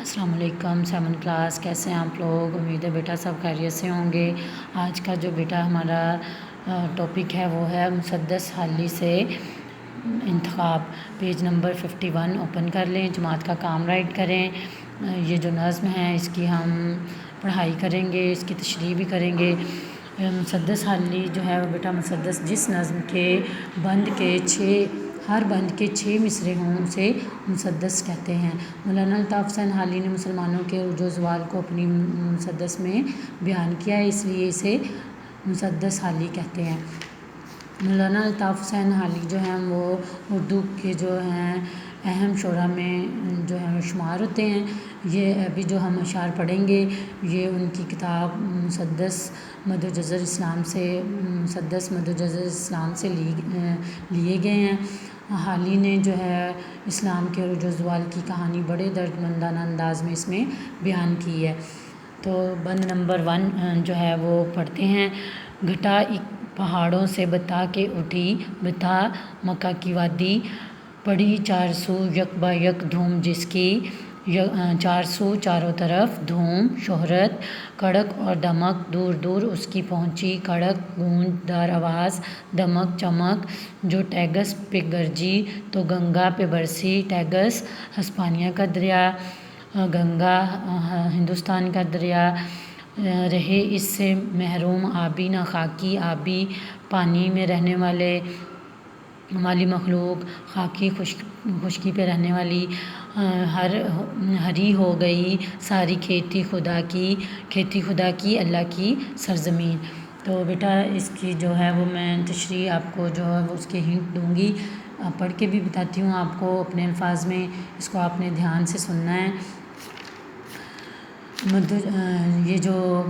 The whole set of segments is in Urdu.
السلام علیکم 7 کلاس، کیسے ہیں آپ لوگ؟ امید ہے بیٹا سب خیریت سے ہوں گے۔ آج کا جو بیٹا ہمارا ٹاپک ہے وہ ہے مسدس حالی سے انتخاب۔ پیج نمبر 51 اوپن کر لیں، جماعت کا کام رائٹ کریں۔ یہ جو نظم ہے اس کی ہم پڑھائی کریں گے، اس کی تشریح بھی کریں گے۔ مسدس حالی جو ہے وہ بیٹا مسدس جس نظم کے بند کے ہر بند کے 6 مصرے ہوں اسے مسدس کہتے ہیں۔ مولانا الطاف حسین حالی نے مسلمانوں کے عروج و زوال کو اپنی مسدس میں بیان کیا ہے، اس لیے اسے مسدس حالی کہتے ہیں۔ مولانا الطاف حسین حالی جو ہیں وہ اردو کے جو ہیں اہم شعراء میں جو ہیں شمار ہوتے ہیں۔ یہ ابھی جو ہم اشعار پڑھیں گے یہ ان کی کتاب مسدس مد و جزر اسلام سے لیے گئے ہیں۔ حالی نے جو ہے اسلام کے عروج و زوال کی کہانی بڑے دردمندانہ انداز میں اس میں بیان کی ہے۔ تو بند نمبر 1 جو ہے وہ پڑھتے ہیں۔ گھٹا ایک پہاڑوں سے بتا کے اٹھی، بتا مکہ کی وادی، پڑی 4 سو یک با یک دھوم جس کی، 4 سو چاروں طرف دھوم، شہرت، کڑک اور دمک، دور دور اس کی پہنچی، کڑک گونج دار آواز، دمک چمک، جو ٹیگس پہ گرجی تو گنگا پہ برسی۔ ٹیگس ہسپانیہ کا دریا، گنگا ہندوستان کا دریا، رہے اس سے محروم آبی نہ خاکی آبی، پانی میں رہنے والی مخلوق، خاکی خشکی پہ رہنے والی، ہری ہو گئی ساری کھیتی خدا کی اللہ کی سرزمین۔ تو بیٹا اس کی جو ہے وہ میں تشریح آپ کو جو ہے وہ اس کے ہنٹ دوں گی، پڑھ کے بھی بتاتی ہوں آپ کو اپنے الفاظ میں، اس کو آپ نے دھیان سے سننا ہے۔ یہ جو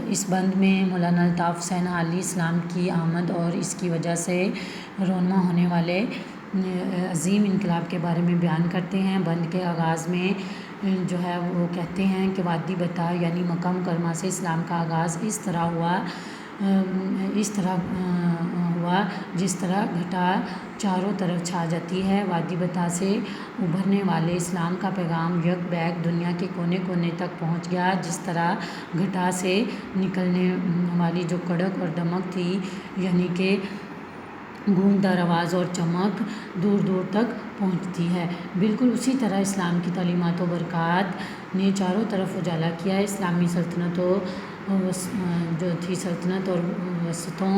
اس بند میں مولانا الطاف حسین حالی اسلام کی آمد اور اس کی وجہ سے رونما ہونے والے عظیم انقلاب کے بارے میں بیان کرتے ہیں۔ بند کے آغاز میں جو ہے وہ کہتے ہیں کہ وادی بتا یعنی مکہ مکرمہ سے اسلام کا آغاز اس طرح ہوا جس طرح گھٹا چاروں طرف چھا جاتی ہے۔ وادی بتا سے ابھرنے والے اسلام کا پیغام یک بیک دنیا کے کونے کونے تک پہنچ گیا، جس طرح گھٹا سے نکلنے والی جو کڑک اور دمک تھی یعنی کہ گونجدار آواز اور چمک دور دور تک پہنچتی ہے، بالکل اسی طرح اسلام کی تعلیمات و برکات نے چاروں طرف اجالا کیا۔ اسلامی سلطنت اور وسطوں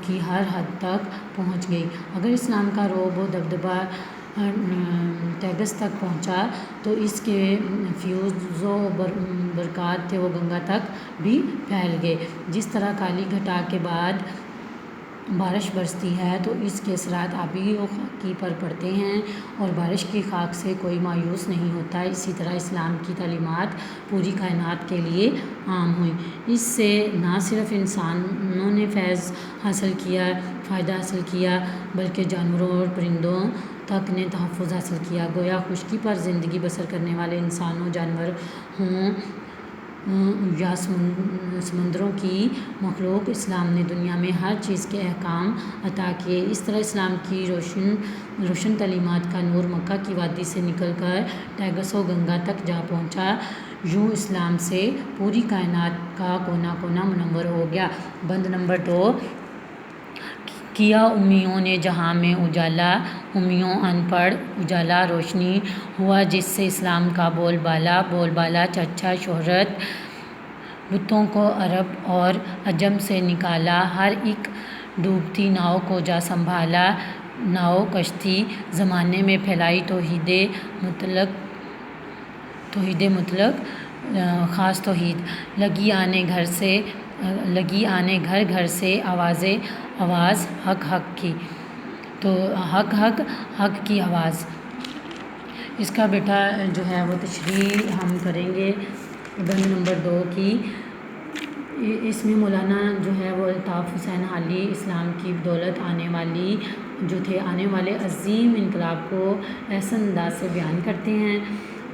کی ہر حد تک پہنچ گئی۔ اگر اسلام کا رعب و دبدبہ ٹیگس تک پہنچا تو اس کے فیوز و برکات تھے وہ گنگا تک بھی پھیل گئے۔ جس طرح کالی گھٹا کے بعد بارش برستی ہے تو اس کے اثرات آبی و خاکی پر پڑتے ہیں اور بارش کی خاک سے کوئی مایوس نہیں ہوتا، اسی طرح اسلام کی تعلیمات پوری کائنات کے لیے عام ہوئیں۔ اس سے نہ صرف انسانوں نے فائدہ حاصل کیا بلکہ جانوروں اور پرندوں تک نے تحفظ حاصل کیا۔ گویا خشکی پر زندگی بسر کرنے والے انسان و جانور ہوں یا سمندروں کی مخلوق، اسلام نے دنیا میں ہر چیز کے احکام عطا کیے۔ اس طرح اسلام کی روشن تعلیمات کا نور مکہ کی وادی سے نکل کر ٹیگس و گنگا تک جا پہنچا، یوں اسلام سے پوری کائنات کا کونا کونا منور ہو گیا۔ بند نمبر 2 کیا امیوں نے جہاں میں اجالا، امیوں ان پڑھ اجالا روشنی ہوا جس سے اسلام کا بول بالا چرچا شہرت، بتوں کو عرب اور عجم سے نکالا، ہر ایک ڈوبتی ناؤ کو جا سنبھالا، ناؤ کشتی زمانے میں پھیلائی توحید مطلق خاص توحید، لگی آنے گھر گھر سے آواز حق کی، تو حق کی آواز۔ اس کا بیٹا جو ہے وہ تشریح ہم کریں گے بند نمبر 2 کی۔ اس میں مولانا جو ہے وہ الطاف حسین حالی اسلام کی بدولت آنے والے عظیم انقلاب کو احسن انداز سے بیان کرتے ہیں۔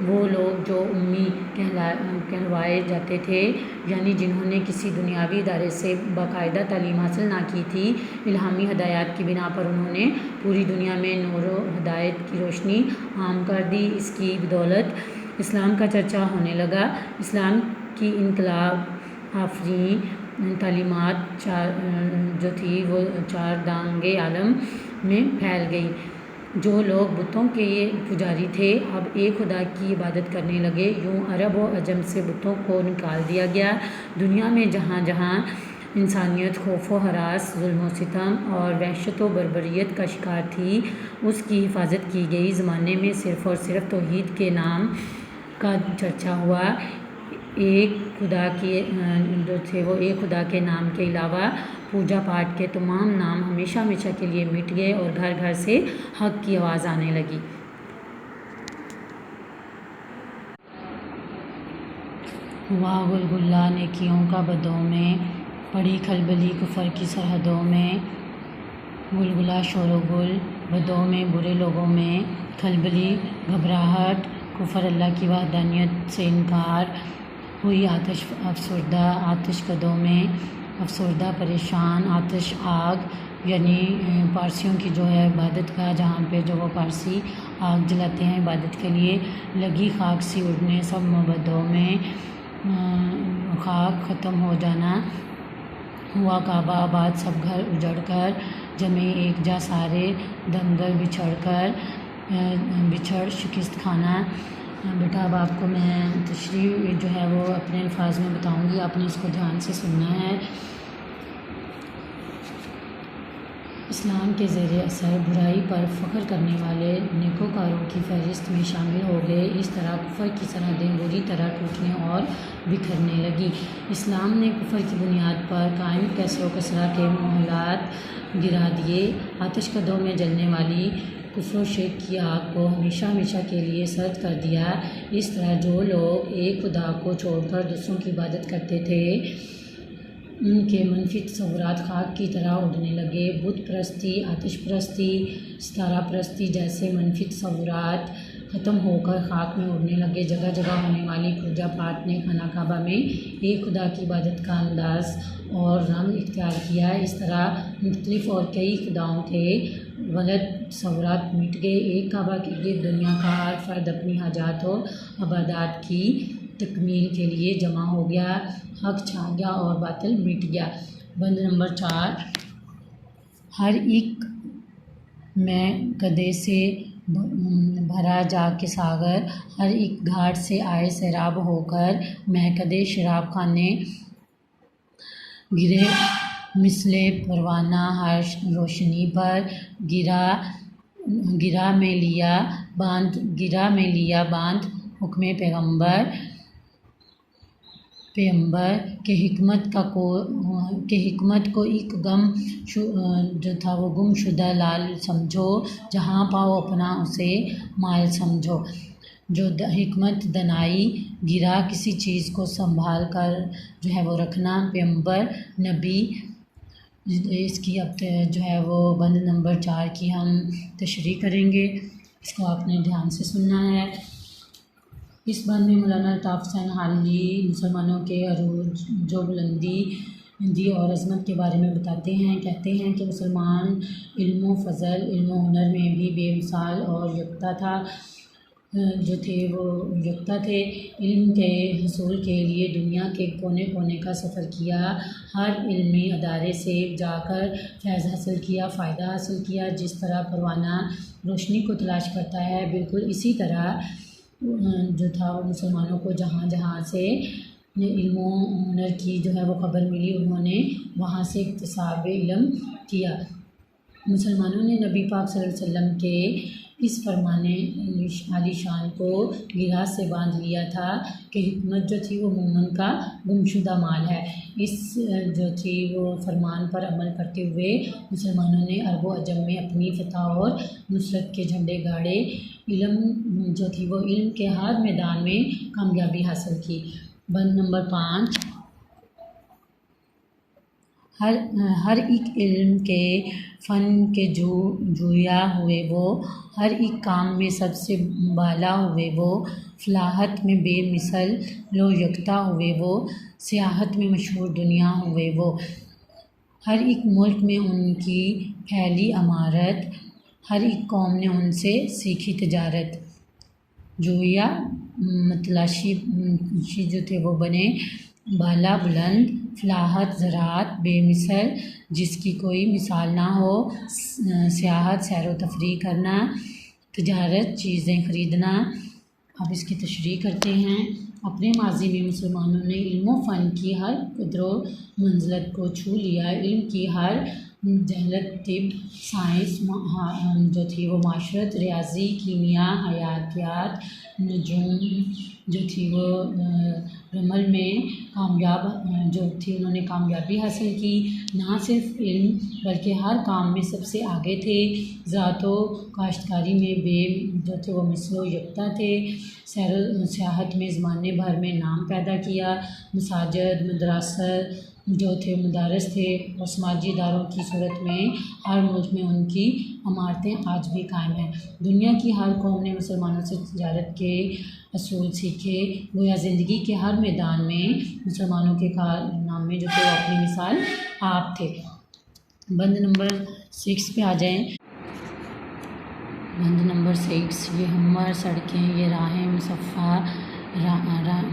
وہ لوگ جو امی کہلوائے جاتے تھے، یعنی جنہوں نے کسی دنیاوی ادارے سے باقاعدہ تعلیم حاصل نہ کی تھی، الہامی ہدایات کی بنا پر انہوں نے پوری دنیا میں نور و ہدایت کی روشنی عام کر دی۔ اس کی بدولت اسلام کا چرچا ہونے لگا۔ اسلام کی انقلاب آفرین تعلیمات جو تھی وہ چاردانگ عالم میں پھیل گئی۔ جو لوگ بتوں کے پجاری تھے اب ایک خدا کی عبادت کرنے لگے۔ یوں عرب و عجم سے بتوں کو نکال دیا گیا۔ دنیا میں جہاں جہاں انسانیت خوف و ہراس، ظلم و ستم اور وحشت و بربریت کا شکار تھی، اس کی حفاظت کی گئی۔ زمانے میں صرف اور صرف توحید کے نام کا چرچا ہوا۔ ایک خدا کے جو تھے وہ ایک خدا کے نام کے علاوہ پوجا پاٹ کے تمام نام ہمیشہ ہمیشہ کے لیے مٹ گئے اور گھر گھر سے حق کی آواز آنے لگی۔ ہوا غلغلہ نیکیوں کا بدوں میں، پڑی کھلبلی کفر کی سرحدوں میں۔ غلغلہ شور و گل بدوں میں، برے لوگوں میں، کھلبلی گھبراہٹ، کفر اللہ کی وحدانیت سے انکار۔ ہوئی آتش افسردہ آتش کدوں میں، افسردہ پریشان آتش آگ، یعنی پارسیوں کی جو ہے عبادت گاہ جہاں پہ جو وہ پارسی آگ جلاتے ہیں عبادت کے لیے، لگی خاک سی اڑنے سب معبدوں میں، خاک ختم ہو جانا۔ ہوا کعبہ آباد سب گھر اجڑ کر، جمے ایک جا سارے دنگل بچھڑ شکست کھانا۔ بیٹا اب آپ کو میں تشریح جو ہے وہ اپنے الفاظ میں بتاؤں گی، آپ نے اس کو دھیان سے سننا ہے۔ اسلام کے زیر اثر برائی پر فخر کرنے والے نیکوکاروں کی فہرست میں شامل ہو گئے۔ اس طرح کفر کی سرحدیں بری طرح ٹوٹنے اور بکھرنے لگیں۔ اسلام نے کفر کی بنیاد پر قائم کسر و کسرہ کے محلات گرا دیے۔ آتش کدوں میں جلنے والی کفر و شرک کی آگ کو ہمیشہ ہمیشہ کے لیے سرد کر دیا۔ اس طرح جو لوگ ایک خدا کو چھوڑ کر دوسروں کی عبادت کرتے تھے، ان کے منفی تصورات خاک کی طرح اڑنے لگے۔ بت پرستی، آتش پرستی، ستارہ پرستی جیسے منفی تصورات ختم ہو کر خاک میں اڑنے لگے۔ جگہ جگہ ہونے والی پوجا پاٹ نے خانہ کعبہ میں ایک خدا کی عبادت کا انداز اور رنگ اختیار کیا۔ اس طرح مختلف اور کئی خداؤں کے غلط تصورات مٹ گئے۔ ایک کعبہ کے گرد دنیا کا ہر فرد اپنی حاجات و عبادات کی تکمیل کے لیے جمع ہو گیا۔ حق چھا گیا اور باطل مٹ گیا۔ بند نمبر 4۔ ہر ایک میں کدے سے بھرا جا کے ساغر، ہر ایک گھاٹ سے آئے سیراب ہو کر، مہکدے شراب خانے گرے مثل پروانہ ہر روشنی پر۔ گرا میں لیا باندھ حکم پیغمبر کہ حکمت کو ایک غم جو تھا وہ گم شدہ لال سمجھو، جہاں پاؤ اپنا اسے مال سمجھو۔ جو حکمت دانائی گرا کسی چیز کو سنبھال کر جو ہے وہ رکھنا۔ پیغمبر نبی، اس کی اب جو ہے وہ بند نمبر 4 کی ہم تشریح کریں گے، اس کو آپ نے دھیان سے سننا ہے۔ اس بند میں مولانا الطاف حسین حالی مسلمانوں کے عروج و بلندی اور عظمت کے بارے میں بتاتے ہیں۔ کہتے ہیں کہ مسلمان علم و فضل، علم و ہنر میں بھی بے مثال اور یکتا تھے۔ علم کے حصول کے لیے دنیا کے کونے کونے کا سفر کیا، ہر علمی ادارے سے جا کر فیض حاصل کیا، فائدہ حاصل کیا۔ جس طرح پروانہ روشنی کو تلاش کرتا ہے، بالکل اسی طرح جو تھا وہ مسلمانوں کو جہاں جہاں سے علم و ہنر کی جو ہے وہ خبر ملی، انہوں نے وہاں سے اکتساب علم کیا۔ مسلمانوں نے نبی پاک صلی اللہ علیہ وسلم کے اس فرمان عالی شان کو گراس سے باندھ لیا تھا کہ حکمت جو تھی وہ مومن کا گمشدہ مال ہے۔ اس جو تھی وہ فرمان پر عمل کرتے ہوئے مسلمانوں نے عرب و عجم میں اپنی فتح اور نصرت کے جھنڈے گاڑے۔ علم جو تھی وہ علم کے ہر میدان میں کامیابی حاصل کی۔ بند نمبر 5۔ ہر ایک علم کے فن کے جویا ہوئے وہ، ہر ایک کام میں سب سے بالا ہوئے وہ، فلاحت میں بے مثل و یکتا ہوئے وہ، سیاحت میں مشہور دنیا ہوئے وہ، ہر ایک ملک میں ان کی پھیلی عمارت، ہر ایک قوم نے ان سے سیکھی تجارت۔ جویا متلاشی جو تھے وہ بنے، بالا بلند، فلاحت زراعت بے مثل جس کی کوئی مثال نہ ہو، سیاحت سیر و تفریح کرنا، تجارت چیزیں خریدنا۔ اب اس کی تشریح کرتے ہیں۔ اپنے ماضی میں مسلمانوں نے علم و فن کی ہر قدر و منزلت کو چھو لیا، علم کی ہر جہت، طب، سائنس جو تھی وہ معاشرت، ریاضی، کیمیا، حیاتیات، نجوم جو تھی وہ رمل میں جو تھی انہوں نے کامیابی حاصل کی۔ نہ صرف علم بلکہ ہر کام میں سب سے آگے تھے، زراعت و کاشتکاری میں جو تھے وہ مثل و یکتا تھے، سیر و سیاحت میں زمانے بھر میں نام پیدا کیا، مساجد، مدارس جو تھے مدارس تھے، اور سماجی اداروں کی صورت میں ہر ملک میں ان کی عمارتیں آج بھی قائم ہیں۔ دنیا کی ہر قوم نے مسلمانوں سے تجارت کے اصول سیکھے، گویا زندگی کے ہر میدان میں مسلمانوں کے کارنامے جو تھے وہ اپنی مثال آپ تھے۔ بند نمبر 6 پہ آ جائیں۔ بند نمبر 6، یہ ہموار سڑکیں، یہ راہیں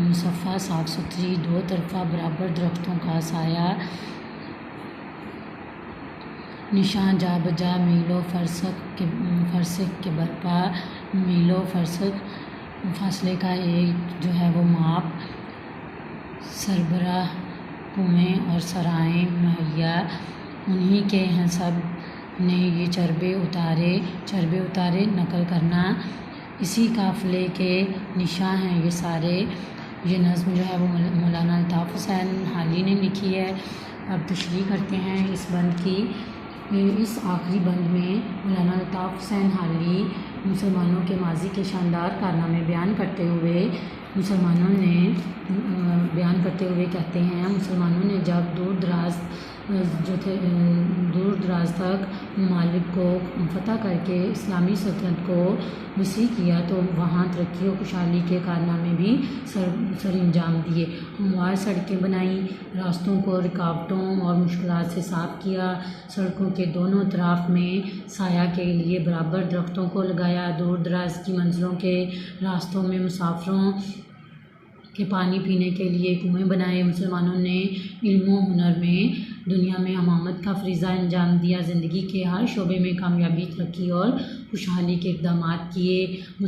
مصفحہ صاف ستھری، دو طرفہ برابر درختوں کا سایہ، نشاں جا بجا، میل و فرسخ کے برپا، میل و فرسخ فاصلے کا ایک جو ہے وہ ماپ، سربراہ کنویں اور سرائیں مہیا، انہی کے ہیں سب نے یہ چربے اتارے نقل کرنا، اسی قافلے کے نشاں ہیں یہ سارے۔ یہ نظم جو ہے وہ مولانا الطاف حسین حالی نے لکھی ہے۔ اب تشریح کرتے ہیں اس بند کی۔ اس آخری بند میں مولانا الطاف حسین حالی مسلمانوں کے ماضی کے شاندار کارنامے بیان کرتے ہوئے کہتے ہیں، مسلمانوں نے جب دور دراز تک ممالک کو فتح کر کے اسلامی سلطنت کو وسیع کیا تو وہاں ترقی و خوشحالی کے کارنامے بھی سر انجام دیے۔ ہموار سڑکیں بنائیں، راستوں کو رکاوٹوں اور مشکلات سے صاف کیا، سڑکوں کے دونوں اطراف میں سایہ کے لیے برابر درختوں کو لگایا، دور دراز کی منزلوں کے راستوں میں مسافروں کے پانی پینے کے لیے کنویں بنائے۔ مسلمانوں نے علم و ہنر میں دنیا میں امامت کا فریضہ انجام دیا، زندگی کے ہر شعبے میں کامیابی، ترقی اور خوشحالی کے اقدامات کیے۔